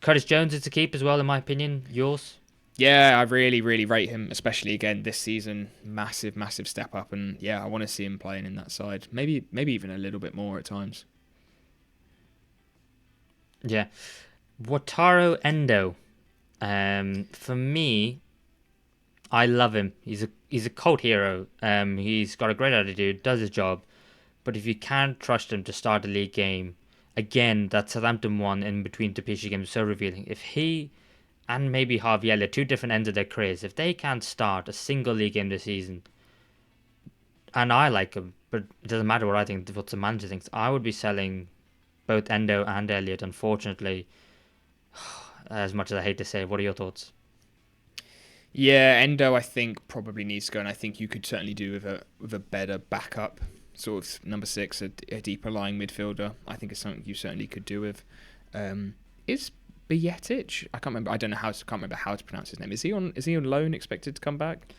Curtis Jones is a keep as well, in my opinion. Yours? Yeah, I really, really rate him, especially again this season. Massive, massive step up. And yeah, I want to see him playing in that side. Maybe even a little bit more at times. Yeah. Wataru Endo. For me, I love him. He's a cult hero. He's got a great attitude, does his job. But if you can't trust him to start a league game, again, that Southampton one in between the PSG games is so revealing. If he and maybe Harvey Elliott, two different ends of their careers, if they can't start a single league game this season, and I like him, but it doesn't matter what I think, what the manager thinks, I would be selling both Endo and Elliott, unfortunately. As much as I hate to say, what are your thoughts? Yeah, Endo I think probably needs to go, and I think you could certainly do with a better backup, sort of number 6, a deeper lying midfielder. I think it's something you certainly could do with. Is Bietic. I can't remember. I don't know can't remember how to pronounce his name. Is he on? Is he on loan? Expected to come back?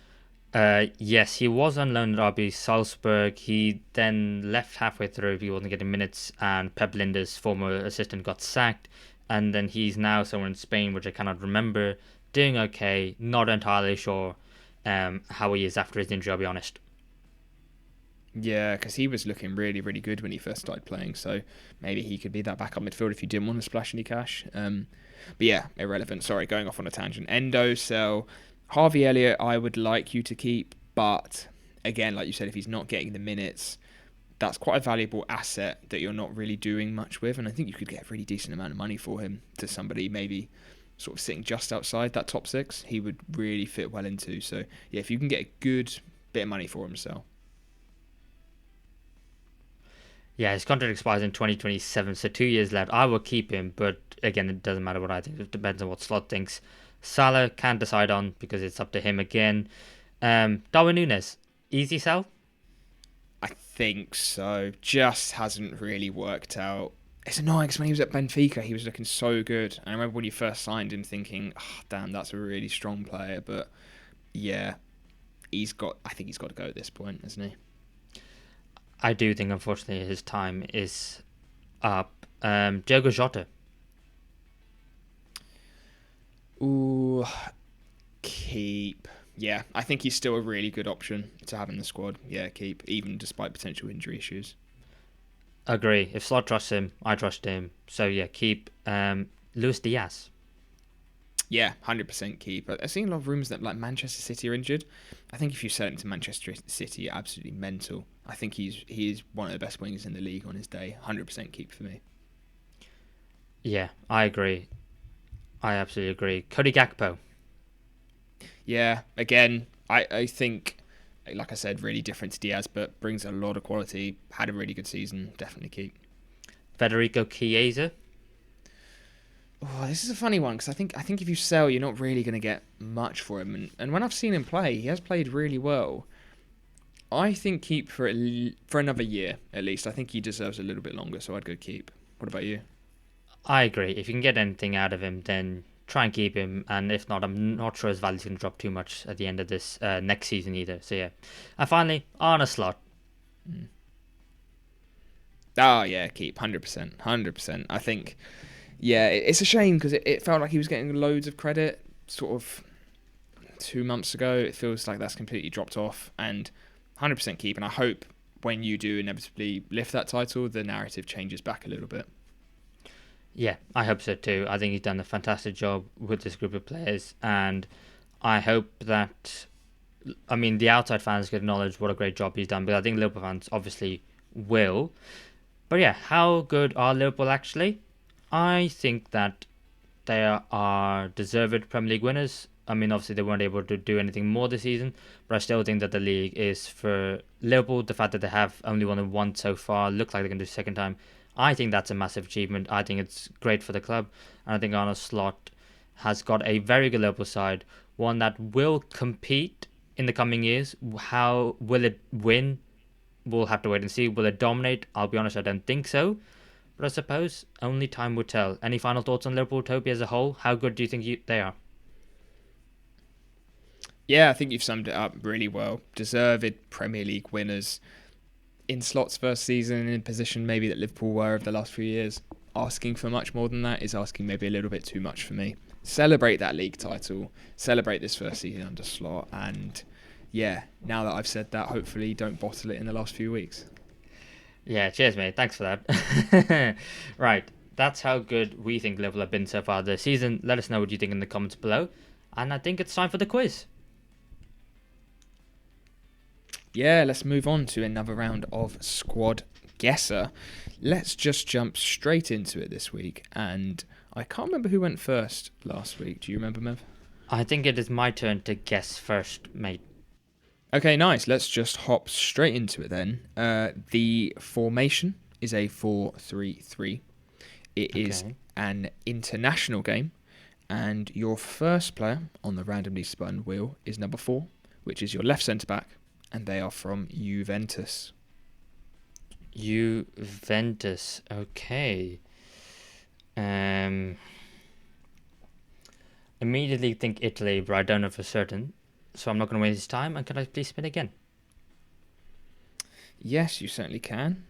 Yes, he was on loan at RB Salzburg. He then left halfway through. He wasn't getting minutes, and Pep Linder's former assistant got sacked. And then he's now somewhere in Spain, which I cannot remember. Doing okay. Not entirely sure how he is after his injury, I'll be honest. Yeah, because he was looking really, really good when he first started playing. So maybe he could be that backup midfield if you didn't want to splash any cash. But yeah, irrelevant. Sorry, going off on a tangent. Endo, sell. Harvey Elliott, I would like you to keep, but again, like you said, if he's not getting the minutes, that's quite a valuable asset that you're not really doing much with, and I think you could get a really decent amount of money for him to somebody maybe sort of sitting just outside that top six. He would really fit well into. So yeah, if you can get a good bit of money for him, sell. Yeah, his contract expires in 2027, so 2 years left. I will keep him, but again, it doesn't matter what I think. It depends on what Slot thinks. Salah can't decide on because it's up to him again. Darwin Núñez, easy sell? I think so. Just hasn't really worked out. It's annoying because when he was at Benfica, he was looking so good. And I remember when you first signed him thinking, oh, damn, that's a really strong player. But yeah, I think he's got to go at this point, hasn't he? I do think, unfortunately, his time is up. Diogo Jota. Ooh, keep. Yeah, I think he's still a really good option to have in the squad. Yeah, keep, even despite potential injury issues. Agree. If Slot trusts him, I trust him. So yeah, keep Luis Diaz. Yeah, 100% keep. I've seen a lot of rumours that like Manchester City are injured. I think if you sell him to Manchester City, you're absolutely mental. I think he is one of the best wingers in the league on his day. 100% keep for me. Yeah, I agree. I absolutely agree. Cody Gakpo. Yeah, again, I think, like I said, really different to Diaz, but brings a lot of quality. Had a really good season. Definitely keep. Federico Chiesa. Oh, this is a funny one because I think if you sell, you're not really going to get much for him. And when I've seen him play, he has played really well. I think keep for another year at least. I think he deserves a little bit longer, so I'd go keep. What about you? I agree. If you can get anything out of him, then try and keep him. And if not, I'm not sure his value's going to drop too much at the end of this next season either. So yeah. And finally, Arne Slot. Oh yeah, keep 100%, 100%. I think, yeah, it's a shame because it felt like he was getting loads of credit sort of 2 months ago. It feels like that's completely dropped off, and 100% keep. And I hope when you do inevitably lift that title, the narrative changes back a little bit. Yeah, I hope so too. I think he's done a fantastic job with this group of players, and I hope that, I mean, the outside fans can acknowledge what a great job he's done, but I think Liverpool fans obviously will. But yeah, how good are Liverpool actually? I think that they are deserved Premier League winners. I mean, obviously they weren't able to do anything more this season, but I still think that the league is for Liverpool. The fact that they have only won it once so far, look like they're going to do a second time. I think that's a massive achievement. I think it's great for the club, and I think Arne Slot has got a very good Liverpool side, one that will compete in the coming years. How will it win? We'll have to wait and see. Will it dominate? I'll be honest, I don't think so. But I suppose only time will tell. Any final thoughts on Liverpool, Toby, as a whole? How good do you think they are? Yeah, I think you've summed it up really well. Deserved Premier League winners. In Slot's first season, in a position maybe that Liverpool were over the last few years, asking for much more than that is asking maybe a little bit too much for me. Celebrate that league title. Celebrate this first season under Slot. And yeah, now that I've said that, hopefully don't bottle it in the last few weeks. Yeah, cheers, mate. Thanks for that. Right, that's how good we think Liverpool have been so far this season. Let us know what you think in the comments below. And I think it's time for the quiz. Yeah, let's move on to another round of Squad Guesser. Let's just jump straight into it this week. And I can't remember who went first last week. Do you remember, Mev? I think it is my turn to guess first, mate. Okay, nice. Let's just hop straight into it then. The formation is a 4-3-3. It is an international game. And your first player on the randomly spun wheel is number 4, which is your left centre-back. And they are from Juventus. Juventus, okay. immediately think Italy, but I don't know for certain. So I'm not going to waste his time. And can I please spin again? Yes, you certainly can.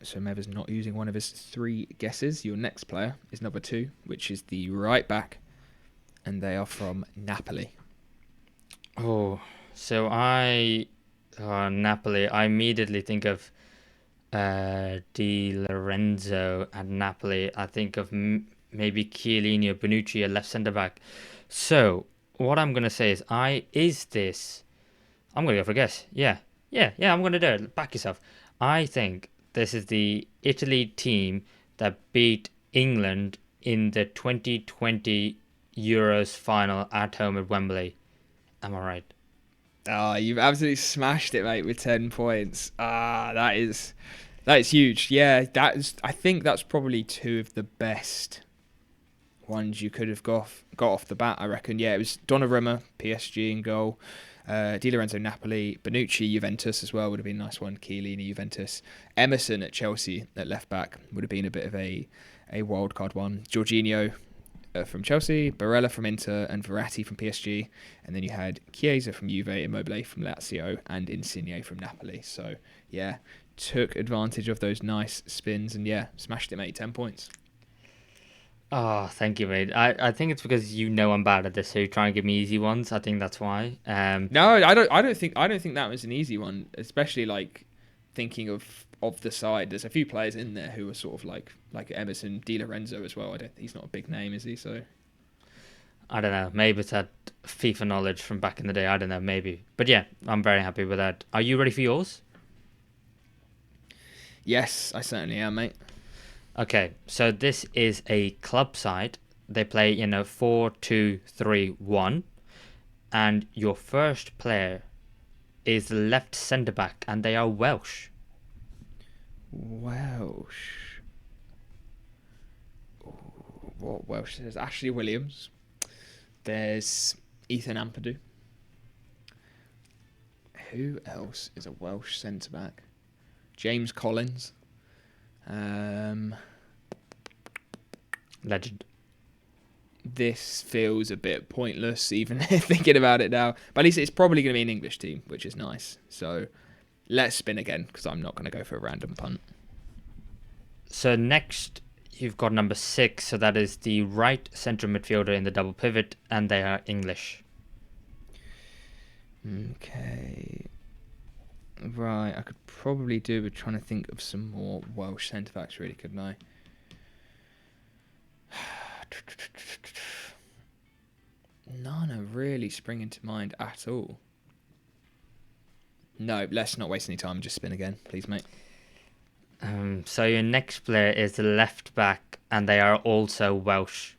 So Meva's not using one of his 3 guesses. Your next player is number 2, which is the right back, and they are from Napoli. Oh, so Napoli. I immediately think of Di Lorenzo at Napoli. I think of maybe Chiellini or Bonucci, a left centre back. So what I'm gonna say is, I'm gonna go for a guess. Yeah. I'm gonna do it. Back yourself. I think this is the Italy team that beat England in the 2020 Euros final at home at Wembley. Am I right? Oh, you've absolutely smashed it, mate, with 10 points. That is huge. Yeah, I think that's probably 2 of the best ones you could have got off the bat, I reckon. Yeah, it was Donnarumma, PSG in goal. Di Lorenzo, Napoli. Bonucci, Juventus as well would have been a nice one. Chiellini, Juventus. Emerson at Chelsea at left back would have been a bit of a wild card one. Jorginho from Chelsea, Barella from Inter, and Verratti from PSG. And then you had Chiesa from Juve, Immobile from Lazio, and Insigne from Napoli. So, yeah, took advantage of those nice spins and, yeah, smashed it, mate. 10 points. Oh, thank you, mate. I think it's because you know I'm bad at this, so you try and give me easy ones. I think that's why. No, I don't think that was an easy one, especially like thinking of the side. There's a few players in there who are sort of like Emerson, Di Lorenzo as well. He's not a big name, is he? So I don't know. Maybe it's that FIFA knowledge from back in the day. I don't know. Maybe. But yeah, I'm very happy with that. Are you ready for yours? yes, I certainly am, mate. Okay, so this is a club side. They play, 4-2-3-1, and your first player is the left centre back, and they are Welsh. Welsh. What Welsh? There's Ashley Williams. There's Ethan Ampadu. Who else is a Welsh centre back? James Collins. Legend. This feels a bit pointless, even thinking about it now. But at least it's probably going to be an English team, which is nice. So let's spin again, because I'm not going to go for a random punt. So next, you've got number 6. So that is the right centre midfielder in the double pivot, and they are English. Okay. Right, I could probably do with trying to think of some more Welsh centre backs, really, couldn't I? None are really springing to mind at all. No, let's not waste any time. Just spin again, please, mate. So your next player is the left back, and they are also Welsh.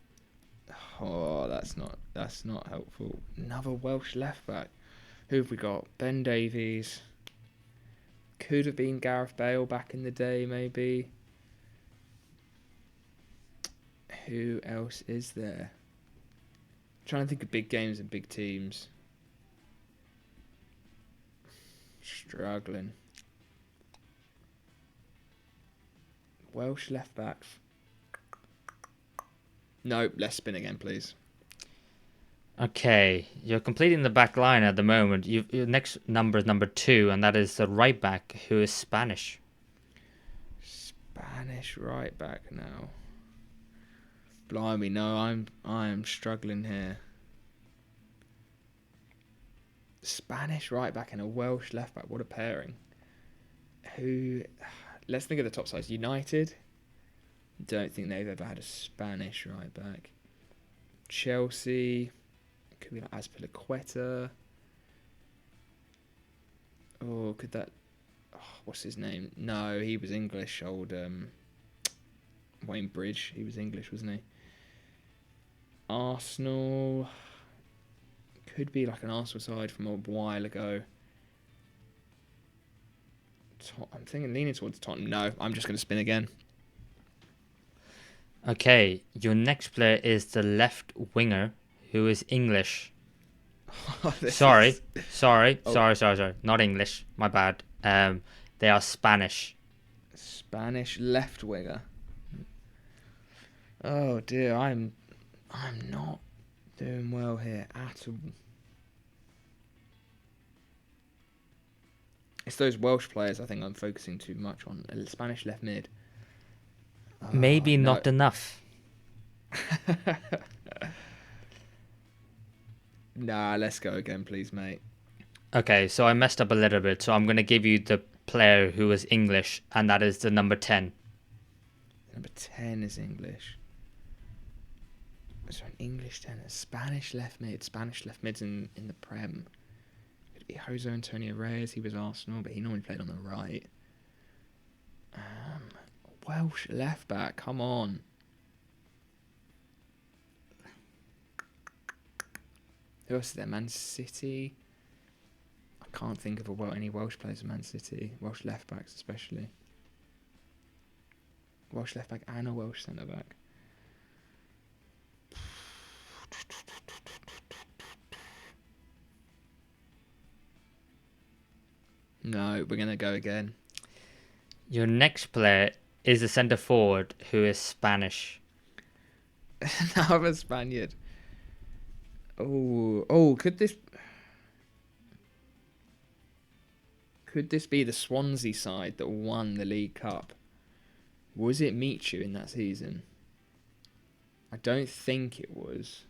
Oh, that's not helpful. Another Welsh left back. Who have we got? Ben Davies. Could have been Gareth Bale back in the day, maybe. Who else is there? I'm trying to think of big games and big teams. Struggling. Welsh left backs. No, let's spin again, please. Okay, you're completing the back line at the moment. Your next number is number 2, and that is the right back, who is Spanish. Spanish right back now. Blimey, no, I am struggling here. Spanish right back and a Welsh left back. What a pairing. Let's think of the top sides. United. Don't think they've ever had a Spanish right back. Chelsea. Could be like Azpilicueta. Oh, could that... Oh, what's his name? No, he was English. Old Wayne Bridge. He was English, wasn't he? Arsenal. Could be like an Arsenal side from a while ago. I'm thinking leaning towards Tottenham. No, I'm just going to spin again. Okay, your next player is the left winger, who is English. Sorry. Not English. My bad. They are Spanish. Spanish left winger. Oh dear, I'm not doing well here at all. It's those Welsh players I think I'm focusing too much on. Spanish left mid. Maybe No. not enough. Nah, let's go again, please, mate. Okay, so I messed up a little bit, so I'm going to give you the player who is English, and that is the number 10. Number 10 is English. So an English 10, a Spanish left mid. Spanish left mids in the Prem. Could be Jose Antonio Reyes. He was Arsenal, but he normally played on the right. Welsh left back. Come on. Who else is there? Man City. I can't think of any Welsh players in Man City. Welsh left backs especially. Welsh left back and a Welsh centre back. No, we're gonna go again. Your next player is a centre forward who is Spanish. Another Spaniard. Oh, could this be the Swansea side that won the League Cup? Was it Michu in that season? I don't think it was.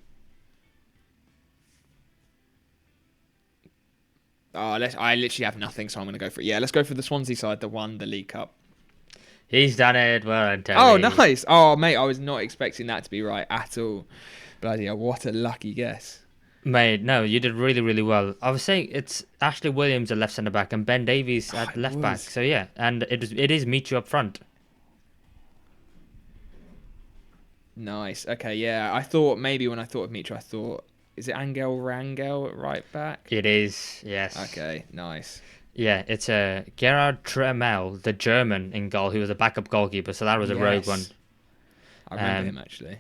I literally have nothing, so I'm going to go for it. Yeah, let's go for the Swansea side that won the League Cup. He's done it well and Oh, nice. Oh, mate, I was not expecting that to be right at all. Bloody hell, what a lucky guess. Mate, no, you did really, really well. I was saying it's Ashley Williams at left centre back and Ben Davies at left back. So yeah, and it is Michu up front. Nice. Okay, yeah. I thought maybe when I thought of Michu, I thought, is it Angel Rangel at right back? It is, yes. Okay, nice. Yeah, it's Gerard Tremel, the German in goal, who was a backup goalkeeper. So that was a rogue one. I remember him actually.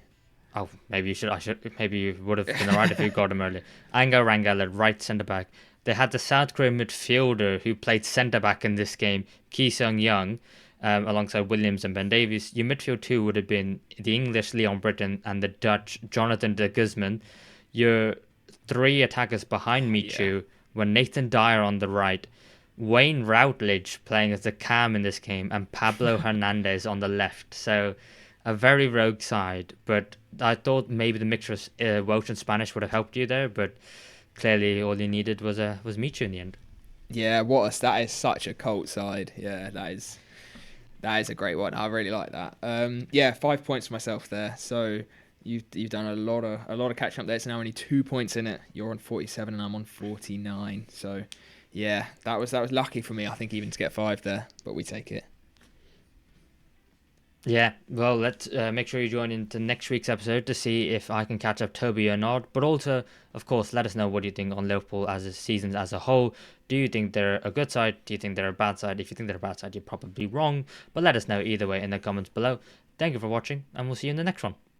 Oh, maybe you would have been alright if you got him earlier. Angel Rangel at right centre back. They had the South Korean midfielder who played centre back in this game, Ki Sung Young, alongside Williams and Ben Davies. Your midfield two would have been the English Leon Britton and the Dutch Jonathan de Guzman. Your three attackers behind Michu were Nathan Dyer on the right, Wayne Routledge playing as the cam in this game, and Pablo Hernandez on the left. So a very rogue side, but I thought maybe the mixture of Welsh and Spanish would have helped you there, but clearly all you needed was Michu in the end. Yeah, that is such a cult side. Yeah, that is a great one. I really like that. Yeah, 5 points for myself there. So you've done a lot of catching up there. It's now only 2 points in it. You're on 47 and I'm on 49. So yeah, that was lucky for me. I think even to get 5 there, but we take it. Yeah, well, let's make sure you join into next week's episode to see if I can catch up Toby or not. But also, of course, let us know what you think on Liverpool as a season as a whole. Do you think they're a good side? Do you think they're a bad side? If you think they're a bad side, you're probably wrong. But let us know either way in the comments below. Thank you for watching, and we'll see you in the next one.